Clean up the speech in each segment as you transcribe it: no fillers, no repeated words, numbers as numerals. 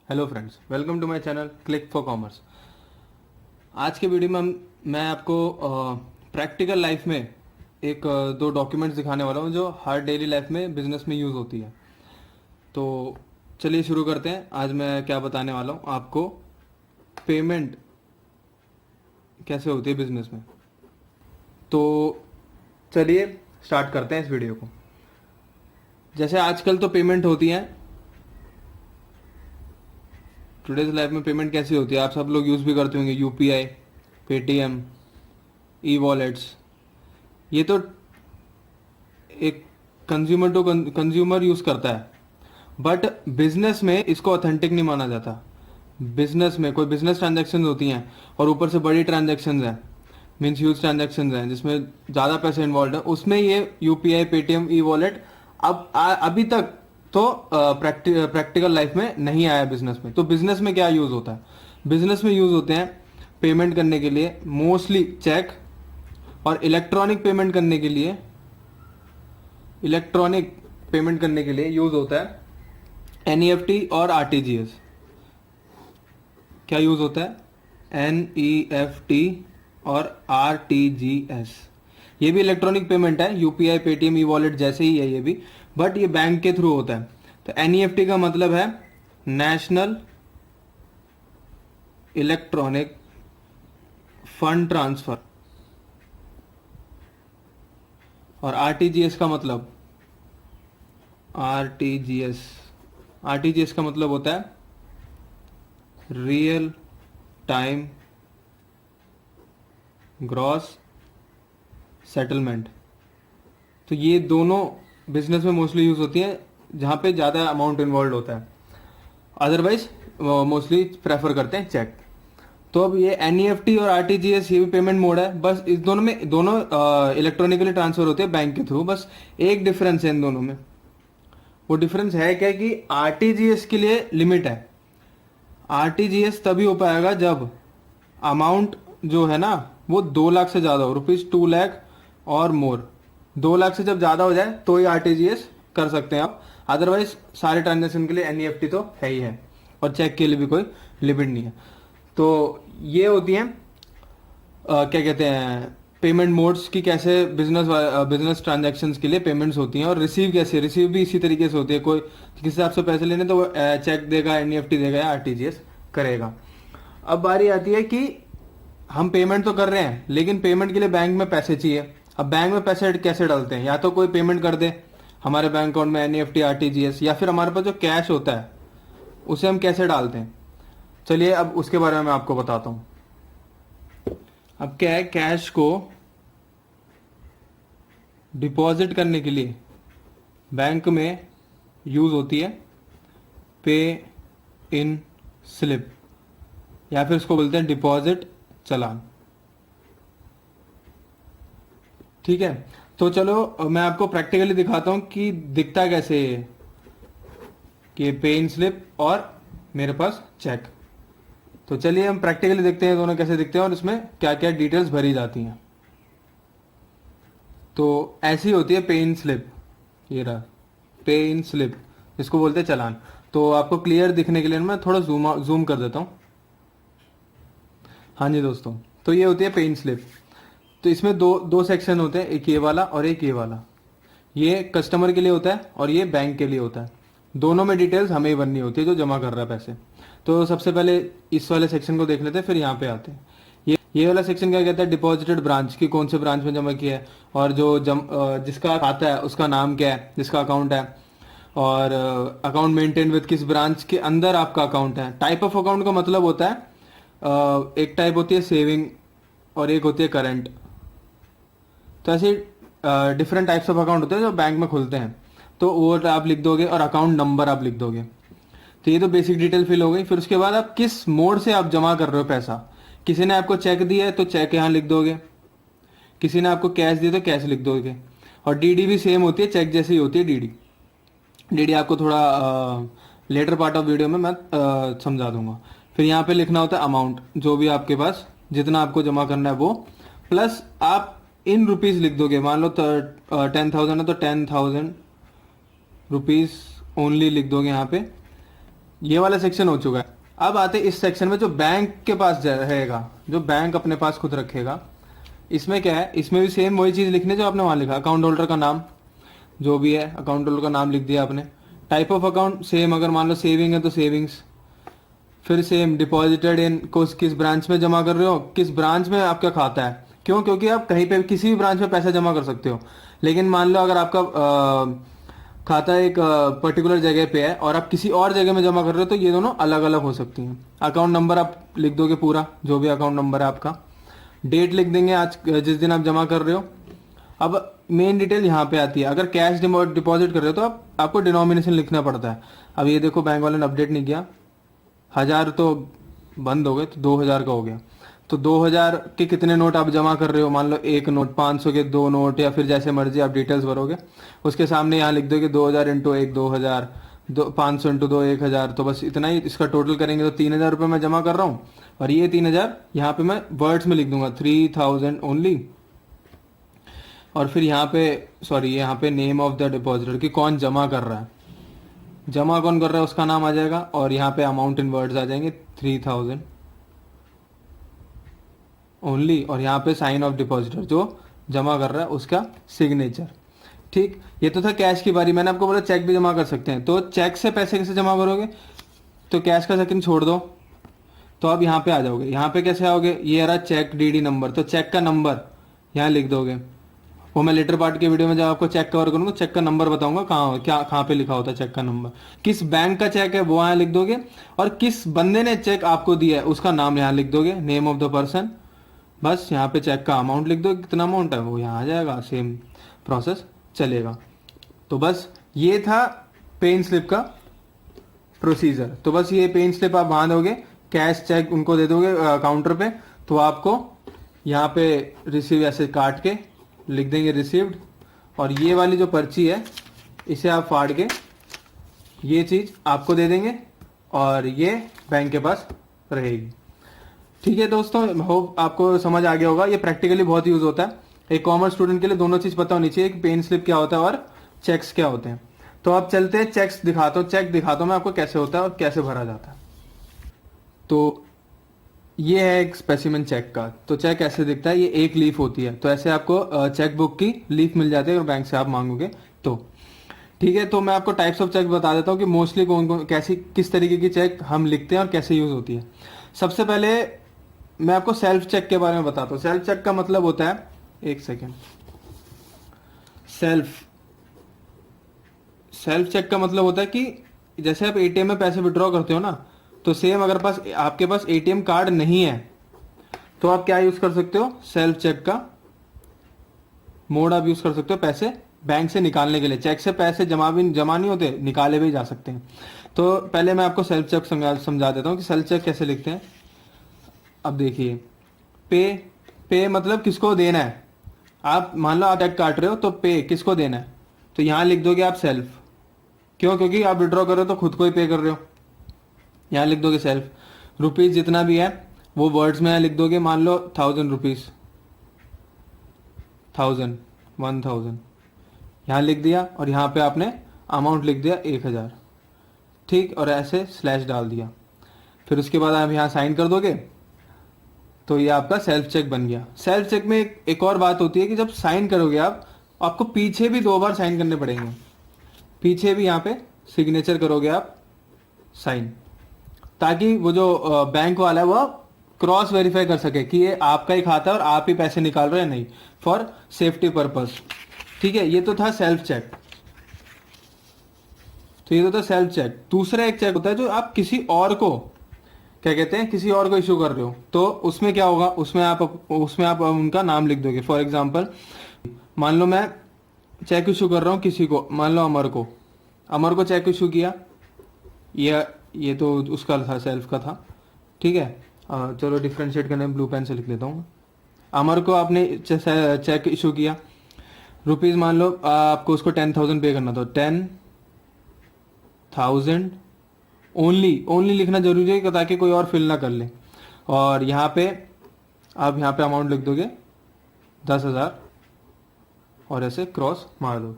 Hello friends, welcome to my channel click for commerce. आज के video में मैं आपको प्रैक्टिकल लाइफ में दो डॉक्यूमेंट्स दिखाने वाला हूँ जो हर डेली लाइफ में बिजनेस में यूज़ होती है। तो चलिए शुरू करते हैं। आज मैं क्या बताने वाला हूँ आपको, पेमेंट कैसे होती है बिजनेस में। तो चलिए स्टार्ट करते हैं इस वीडियो को। जैसे आजकल तो पेमेंट होती है, टुडेज लाइफ में पेमेंट कैसी होती है आप सब लोग यूज़ भी करते होंगे। यूपीआई, पेटीएम, ई वॉलेट्स, ये तो एक कंज्यूमर टू कंज्यूमर यूज़ करता है, बट बिजनेस में इसको ऑथेंटिक नहीं माना जाता। बिजनेस में कोई बिजनेस ट्रांजैक्शन होती हैं और ऊपर से बड़ी ट्रांजैक्शन हैं, मीन्स ह्यूज ट्रांजैक्शन हैं जिसमें ज़्यादा पैसे इन्वॉल्व है, उसमें ये यूपीआई, पेटीएम, ई वॉलेट अभी तक तो प्रैक्टिकल लाइफ में नहीं आया बिजनेस में। तो बिजनेस में क्या यूज़ होता है? बिजनेस में यूज़ होते हैं पेमेंट करने के लिए मोस्टली चेक, और इलेक्ट्रॉनिक पेमेंट करने के लिए यूज़ होता है एनईएफटी और आरटीजीएस। क्या यूज़ होता है? एनईएफटी और आरटीजीएस। ये भी इलेक्ट्रॉनिक पेमेंट है, यूपीआई, पेटीएम, ई वॉलेट जैसे ही है ये भी, बट ये बैंक के थ्रू होता है। तो एनईएफटी का मतलब है नेशनल इलेक्ट्रॉनिक फंड ट्रांसफर, और आरटीजीएस का मतलब आरटीजीएस का मतलब होता है रियल टाइम ग्रॉस सेटलमेंट। तो ये दोनों बिजनेस में मोस्टली यूज होती है जहां पे ज़्यादा अमाउंट इन्वॉल्व होता है, अदरवाइज मोस्टली प्रेफर करते हैं चेक। तो अब ये एनईएफटी और आरटीजीएस ये भी पेमेंट मोड है, बस इस दोनों इलेक्ट्रॉनिकली ट्रांसफर होते हैं बैंक के थ्रू। बस एक डिफरेंस है इन दोनों में। वो डिफरेंस है क्या कि आरटीजीएस के लिए लिमिट है। आरटीजीएस तभी हो पाएगा जब अमाउंट जो है ना वो 2 लाख से ज़्यादा हो, ₹2 लाख और मोर। 2 लाख से जब ज़्यादा हो जाए तो ही आरटीजीएस कर सकते हैं आप, अदरवाइज सारे ट्रांजेक्शन के लिए एनईएफटी तो है ही है, और चेक के लिए भी कोई लिमिट नहीं है। तो ये होती हैं क्या कहते हैं पेमेंट मोड्स की, कैसे बिजनेस ट्रांजैक्शंस के लिए पेमेंट्स होती हैं। और रिसीव भी इसी तरीके से होती है। कोई किसी से आपसे पैसे लेने तो वो चेक देगा, एनईएफटी देगा या आरटीजीएस करेगा। अब बारी आती है कि हम पेमेंट तो कर रहे हैं, लेकिन पेमेंट के लिए बैंक में पैसे चाहिए। अब बैंक में पैसे कैसे डालते हैं? या तो कोई पेमेंट कर दे हमारे बैंक अकाउंट में, एनईएफटी, आरटीजीएस, या फिर हमारे पास जो कैश होता है उसे हम कैसे डालते हैं। चलिए अब उसके बारे में मैं आपको बताता हूं। अब क्या है, कैश को डिपॉजिट करने के लिए बैंक में यूज होती है पे इन स्लिप, या फिर इसको बोलते हैं डिपॉजिट चालान। ठीक है, तो चलो मैं आपको प्रैक्टिकली दिखाता हूं कि दिखता कैसे है कि पे इन स्लिप और मेरे पास चेक। तो चलिए हम प्रैक्टिकली देखते हैं दोनों कैसे दिखते हैं और इसमें क्या क्या डिटेल्स भरी जाती हैं। तो ऐसी होती है पे इन स्लिप, ये रहा पे इन स्लिप, इसको बोलते हैं चालान। तो आपको क्लियर दिखने के लिए मैं थोड़ा जूम कर देता हूँ। हाँ जी दोस्तों, तो ये होती है पे इन स्लिप। तो इसमें दो सेक्शन होते हैं, एक ये वाला और एक ये वाला। ये कस्टमर के लिए होता है और ये बैंक के लिए होता है। दोनों में डिटेल्स हमें ही भरनी होती है जो जमा कर रहा है पैसे। तो सबसे पहले इस वाले सेक्शन को देख लेते हैं, फिर यहाँ पे आते हैं। ये वाला सेक्शन क्या कहता है? डिपॉजिटेड ब्रांच की, कौन से ब्रांच में जमा किया है, और जो जिसका खाता है उसका नाम क्या है, जिसका अकाउंट है, और अकाउंट मेंटेन विद किस ब्रांच के अंदर आपका अकाउंट है। टाइप ऑफ अकाउंट का मतलब होता है एक टाइप होती है सेविंग और एक होती है करंट। तो ऐसे डिफरेंट टाइप्स ऑफ अकाउंट होते हैं जो बैंक में खुलते हैं। तो वो आप लिख दोगे और अकाउंट नंबर आप लिख दोगे। तो ये तो बेसिक डिटेल फिल हो गई। फिर उसके बाद आप किस मोड से आप जमा कर रहे हो पैसा। किसी ने आपको चेक दिया है तो चेक यहाँ लिख दोगे, किसी ने आपको कैश दिया तो कैश लिख दोगे। और डीडी भी सेम होती है, चेक जैसी होती है डीडी। डीडी आपको थोड़ा लेटर पार्ट ऑफ वीडियो में मैं समझा दूंगा। फिर यहाँ पे लिखना होता है अमाउंट, जो भी आपके पास जितना आपको जमा करना है वो, प्लस आप इन रुपीज लिख दोगे। मान लो 10,000 है तो 10,000 रुपीज ओनली लिख दोगे यहाँ पे। ये वाला सेक्शन हो चुका है। अब आते इस सेक्शन में जो बैंक के पास रहेगा, जो बैंक अपने पास खुद रखेगा। इसमें क्या है, इसमें भी सेम वही चीज लिखनी जो आपने वहां लिखा, अकाउंट होल्डर का नाम जो भी है, अकाउंट होल्डर का नाम लिख दिया आपने। टाइप ऑफ अकाउंट सेम, अगर मान लो सेविंग है तो सेविंग्स। फिर सेम डिपॉजिटेड इन, किस ब्रांच में जमा कर रहे हो, किस ब्रांच में आपका खाता है। क्यों? क्योंकि आप कहीं पे किसी भी ब्रांच में पैसा जमा कर सकते हो, लेकिन मान लो अगर आपका खाता एक पर्टिकुलर जगह पे है और आप किसी और जगह में जमा कर रहे हो तो ये दोनों अलग अलग हो सकती हैं। अकाउंट नंबर आप लिख दोगे पूरा, जो भी अकाउंट नंबर है आपका। डेट लिख देंगे आज जिस दिन आप जमा कर रहे हो। अब मेन डिटेल यहाँ पे आती है। अगर कैश डिपॉजिट कर रहे हो तो आपको डिनोमिनेशन लिखना पड़ता है। अब ये देखो बैंक वाले ने अपडेट नहीं किया, 1000 तो बंद हो गए तो 2000 का हो गया। तो 2000 के कितने नोट आप जमा कर रहे हो, मान लो एक नोट, 500 के 2 नोट, या फिर जैसे मर्जी आप डिटेल्स भरोगे। उसके सामने यहाँ लिख दोगे 2000 इंटू 1 2000, 500 इंटू 2 1000। तो बस इतना ही, इसका टोटल करेंगे तो 3000 रुपये मैं जमा कर रहा हूँ। और ये 3000 यहाँ पे मैं वर्ड्स में लिख दूंगा 3000 ओनली। और फिर यहाँ पे यहाँ पे नेम ऑफ द डिपॉजिटर कि कौन जमा कर रहा है, जमा कौन कर रहा है उसका नाम आ जाएगा। और यहाँ पे अमाउंट इन वर्ड्स आ जाएंगे 3000 ओनली। और यहाँ पे साइन ऑफ डिपॉजिटर, जो जमा कर रहा है उसका सिग्नेचर। ठीक, ये तो था कैश की बारी। मैंने आपको बोला चेक भी जमा कर सकते हैं, तो चेक से पैसे कैसे जमा करोगे? तो कैश का सेकंड छोड़ दो, तो आप यहाँ पे आ जाओगे। यहाँ पे कैसे आओगे, ये रहा चेक डीडी नंबर, तो चेक का नंबर यहाँ लिख दोगे। वो मैं लेटर पार्ट के वीडियो में जब आपको चेक कवर करूंगा चेक का नंबर बताऊंगा कहाँ पे लिखा होता है चेक का नंबर। किस बैंक का चेक है वो यहाँ लिख दोगे, और किस बंदे ने चेक आपको दिया है उसका नाम यहाँ लिख दोगे, नेम ऑफ द पर्सन। बस यहाँ पे चेक का अमाउंट लिख दो, कितना अमाउंट है वो यहाँ आ जाएगा, सेम प्रोसेस चलेगा। तो बस ये था पेन स्लिप का प्रोसीजर। तो बस ये पेन स्लिप आप वहां दोगे, कैश चेक उनको दे दोगे काउंटर पे, तो आपको यहाँ पे रिसीव ऐसे काट के लिख देंगे रिसीव्ड। और ये वाली जो पर्ची है इसे आप फाड़ के ये चीज आपको दे देंगे और ये बैंक के पास रहेगी। ठीक है दोस्तों, होप आपको समझ आ गया होगा। ये प्रैक्टिकली बहुत यूज होता है। एक कॉमर्स स्टूडेंट के लिए दोनों चीज पता होनी चाहिए कि पेन स्लिप क्या होता है और चेक्स क्या होते हैं। तो आप चलते हैं, चेक दिखाता हूं मैं आपको कैसे होता है और कैसे भरा जाता है। तो ये है एक स्पेसिमेन चेक का। तो चेक ऐसे दिखता है, ये एक लीफ होती है। तो ऐसे आपको चेक बुक की लीफ मिल जाती है और बैंक से आप मांगोगे तो। ठीक है, तो मैं आपको टाइप्स ऑफ चेक बता देता हूँ कि मोस्टली कौन कौन कैसी किस तरीके की चेक हम लिखते हैं और कैसे यूज होती है। सबसे पहले मैं आपको सेल्फ चेक के बारे में बताता हूँ। सेल्फ चेक का मतलब होता है, एक सेकेंड, सेल्फ चेक का मतलब होता है कि जैसे आप एटीएम में पैसे विड्रॉ करते हो ना, तो सेम अगर आपके पास एटीएम कार्ड नहीं है तो आप क्या यूज कर सकते हो, सेल्फ चेक का मोड आप यूज कर सकते हो पैसे बैंक से निकालने के लिए। चेक से पैसे जमा नहीं होते, निकाले भी जा सकते हैं। तो पहले मैं आपको सेल्फ चेक समझा देता हूँ कि सेल्फ चेक कैसे लिखते हैं। अब देखिए, पे मतलब किसको देना है। आप मान लो आप चेक काट रहे हो तो पे किसको देना है, तो यहां लिख दोगे आप सेल्फ। क्यों? क्योंकि आप विड्रॉ कर रहे हो तो खुद को ही पे कर रहे हो, यहाँ लिख दोगे सेल्फ। रुपीज जितना भी है वो वर्ड्स में यहाँ लिख दोगे। मान लो 1000 रुपीज, 1000, 1000 यहाँ लिख दिया और यहाँ पे आपने अमाउंट लिख दिया 1000। ठीक, और ऐसे स्लैश डाल दिया। फिर उसके बाद आप यहाँ साइन कर दोगे तो ये आपका सेल्फ चेक बन गया। सेल्फ चेक में एक और बात होती है कि जब साइन करोगे आप, आपको पीछे भी 2 बार साइन करने पड़ेंगे। पीछे भी यहाँ पे सिग्नेचर करोगे आप साइन, ताकि वो जो बैंक वाला है वो क्रॉस वेरीफाई कर सके कि ये आपका ही खाता है और आप ही पैसे निकाल रहे हैं, नहीं, फॉर सेफ्टी पर्पस। ठीक है, ये तो था सेल्फ चेक। तो ये तो था सेल्फ चेक। दूसरा एक चेक होता है जो आप किसी और को, क्या कहते हैं, किसी और को इशू कर रहे हो, तो उसमें क्या होगा, उसमें आप उनका नाम लिख दोगे। फॉर एग्जांपल, मान लो मैं चेक इशू कर रहा हूँ किसी को, मान लो अमर को चेक इशू किया। ये तो उसका था, सेल्फ का था। ठीक है, चलो डिफ्रेंशिएट करने ब्लू पेन से लिख देता हूँ। अमर को आपने चेक इशू किया, रुपीज मान लो आपको उसको 10,000 पे करना, तो 10,000 ओनली लिखना जरूरी है ताकि कोई और फिल ना कर ले। और यहाँ पे आप यहाँ पे अमाउंट लिख दोगे 10,000 और ऐसे क्रॉस मार दो।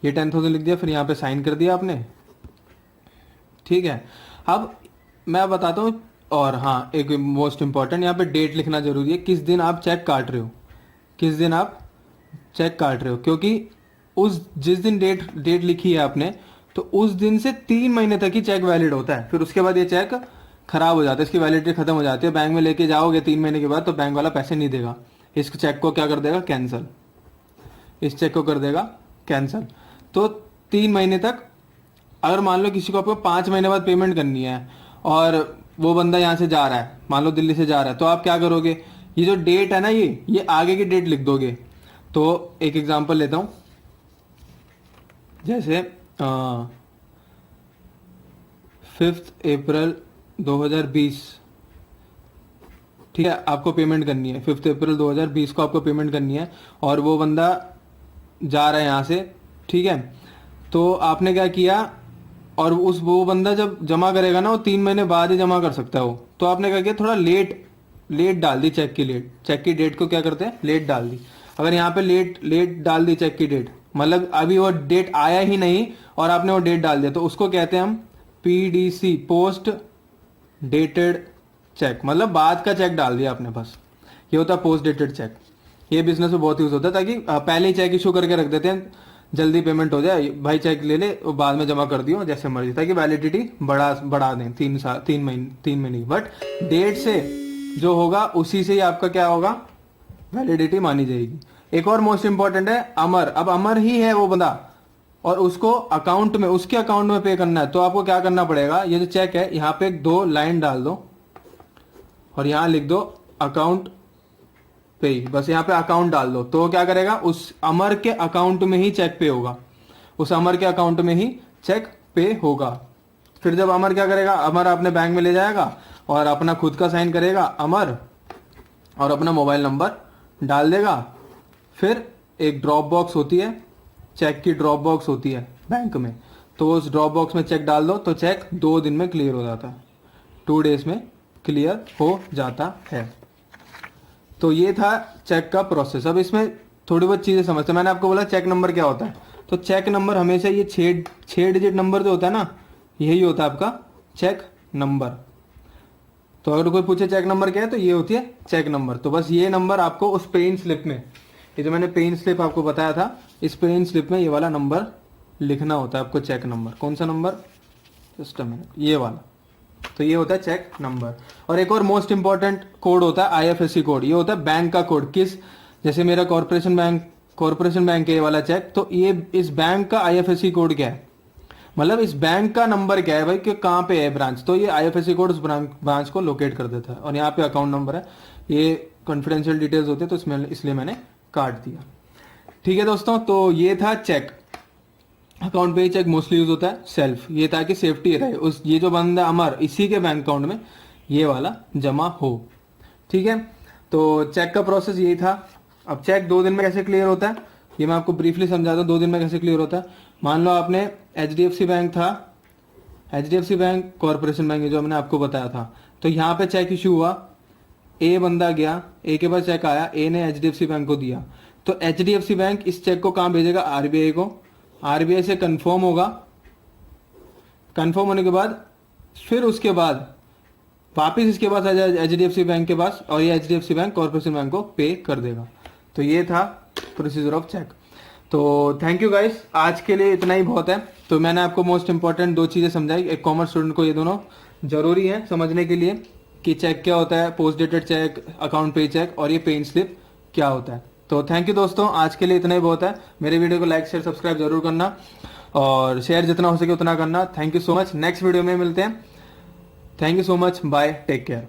ये 10,000 लिख दिया, फिर यहाँ पे साइन कर दिया आपने। ठीक है, अब मैं बताता हूँ। और हाँ, एक मोस्ट इम्पॉर्टेंट यहाँ पे डेट लिखना जरूरी है, किस दिन आप चेक काट रहे हो, किस दिन आप चेक काट रहे हो, क्योंकि उस जिस दिन डेट लिखी है आपने, तो उस दिन से 3 महीने तक ही चेक वैलिड होता है। फिर उसके बाद ये चेक खराब हो जाता है, इसकी वैलिडिटी खत्म हो जाती है। बैंक में लेके जाओगे 3 महीने के बाद तो बैंक वाला पैसे नहीं देगा, इस चेक को क्या कर देगा, कैंसिल, इस चेक को कर देगा कैंसिल। तो 3 महीने तक, अगर मान लो किसी को आपको 5 महीने बाद पेमेंट करनी है और वो बंदा यहाँ से जा रहा है, मान लो दिल्ली से जा रहा है, तो आप क्या करोगे, ये जो डेट है ना, ये आगे की डेट लिख दोगे। तो एक एग्जांपल लेता हूँ, जैसे 5 अप्रैल 2020, ठीक है, आपको पेमेंट करनी है 5 अप्रैल 2020 को आपको पेमेंट करनी है, और वो बंदा जा रहा है यहाँ से, ठीक है। तो आपने क्या किया, और वो बंदा जब जमा करेगा ना, वो 3 महीने बाद ही जमा कर सकता है वो, तो आपने क्या किया, थोड़ा लेट डाल दी चेक की डेट को क्या करते हैं, लेट डाल दी। अगर यहाँ पे लेट डाल दी चेक की डेट, मतलब अभी वो डेट आया ही नहीं और आपने वो डेट डाल दिया, तो उसको कहते हैं हम PDC, पोस्ट डेटेड चेक, मतलब बाद का चेक डाल दिया आपने, बस ये होता है पोस्ट डेटेड चेक। ये बिजनेस में बहुत यूज होता है, ताकि पहले ही चेक इशू करके रख देते हैं, जल्दी पेमेंट हो जाए, भाई चेक ले ले, वो बाद में जमा कर दियो जैसे मर्जी, ताकि वैलिडिटी बढ़ा दें 3 महीने। बट डेट से जो होगा उसी से ही आपका क्या होगा, वैलिडिटी मानी जाएगी। एक और मोस्ट इंपॉर्टेंट है अमर। अब अमर ही है वो बंदा और उसको अकाउंट में, उसके अकाउंट में पे करना है, तो आपको क्या करना पड़ेगा, ये जो चेक है यहाँ पे 2 लाइन डाल दो और यहाँ लिख दो अकाउंट पे, बस यहाँ पे अकाउंट डाल दो, तो क्या करेगा, उस अमर के अकाउंट में ही चेक पे होगा, उस अमर के अकाउंट में ही चेक पे होगा। फिर जब अमर क्या करेगा, अमर अपने बैंक में ले जाएगा और अपना खुद का साइन करेगा अमर, और अपना मोबाइल नंबर डाल देगा। फिर एक ड्रॉप बॉक्स होती है, चेक की ड्रॉप बॉक्स होती है बैंक में, तो उस ड्रॉप बॉक्स में चेक डाल दो, तो चेक 2 दिन में क्लियर हो जाता है, 2 डेज में क्लियर हो जाता है। तो ये था चेक का प्रोसेस। अब इसमें थोड़ी बहुत चीजें समझते हैं। मैंने आपको बोला चेक नंबर क्या होता है, तो चेक नंबर हमेशा ये 6 डिजिट नंबर जो होता है ना, यही होता है आपका चेक नंबर। तो अगर कोई पूछे चेक नंबर क्या है, तो ये होती है चेक नंबर। तो बस ये नंबर आपको उस पे इन स्लिप में, ये जो मैंने पे इन स्लिप आपको बताया था, इस पे इन स्लिप में ये वाला नंबर लिखना होता है आपको, चेक नंबर। कौन सा नंबर, जस्ट अ मिनट, ये वाला। तो ये होता है चेक नंबर। और एक और मोस्ट इंपॉर्टेंट कोड होता है IFSC कोड। ये होता है बैंक का कोड। किस, जैसे मेरा कॉर्पोरेशन बैंक है ये वाला चेक, तो ये इस बैंक का IFSC कोड क्या है, मतलब इस बैंक का नंबर क्या है भाई, कि कहाँ पे है ब्रांच, तो ये IFSC कोड उस ब्रांच को लोकेट कर देता है। और यहाँ पे अकाउंट नंबर है, ये कॉन्फिडेंशियल डिटेल्स होते हैं, तो इसलिए मैंने काट दिया। ठीक है दोस्तों, तो ये था चेक। अकाउंट पे चेक मोस्टली यूज होता है सेल्फ, ये ताकि सेफ्टी रहे, उस ये जो बंदा अमर इसी के बैंक अकाउंट में ये वाला जमा हो। ठीक है, तो चेक का प्रोसेस यही था। अब चेक 2 दिन में कैसे क्लियर होता है, ये मैं आपको ब्रीफली समझाता हूँ। 2 दिन में कैसे क्लियर होता है, मान लो आपने HDFC बैंक था, HDFC बैंक कॉर्पोरेशन बैंक है जो मैंने आपको बताया था, तो यहाँ पे चेक इशू हुआ, ए बंदा गया, ए के पास चेक आया, ए ने HDFC बैंक को दिया, तो HDFC बैंक इस चेक को कहाँ भेजेगा, RBI को, RBI से कंफर्म होगा, कंफर्म होने के बाद फिर उसके बाद वापिस इसके पास आ जाए HDFC बैंक के पास, और ये HDFC बैंक कॉर्पोरेशन बैंक को पे कर देगा। तो ये था प्रोसीजर ऑफ चेक। तो थैंक यू गाइस, आज के लिए इतना ही बहुत है। तो मैंने आपको मोस्ट इंपॉर्टेंट 2 चीज़ें समझाई। एक कॉमर्स स्टूडेंट को ये दोनों जरूरी है समझने के लिए कि चेक क्या होता है, पोस्ट डेटेड चेक, अकाउंट पे चेक, और ये पे इन स्लिप क्या होता है। तो थैंक यू दोस्तों, आज के लिए इतना ही बहुत है। मेरे वीडियो को लाइक शेयर सब्सक्राइब जरूर करना, और शेयर जितना हो सके उतना करना। Thank you so much, next video में मिलते हैं। Thank you so much, bye, take care.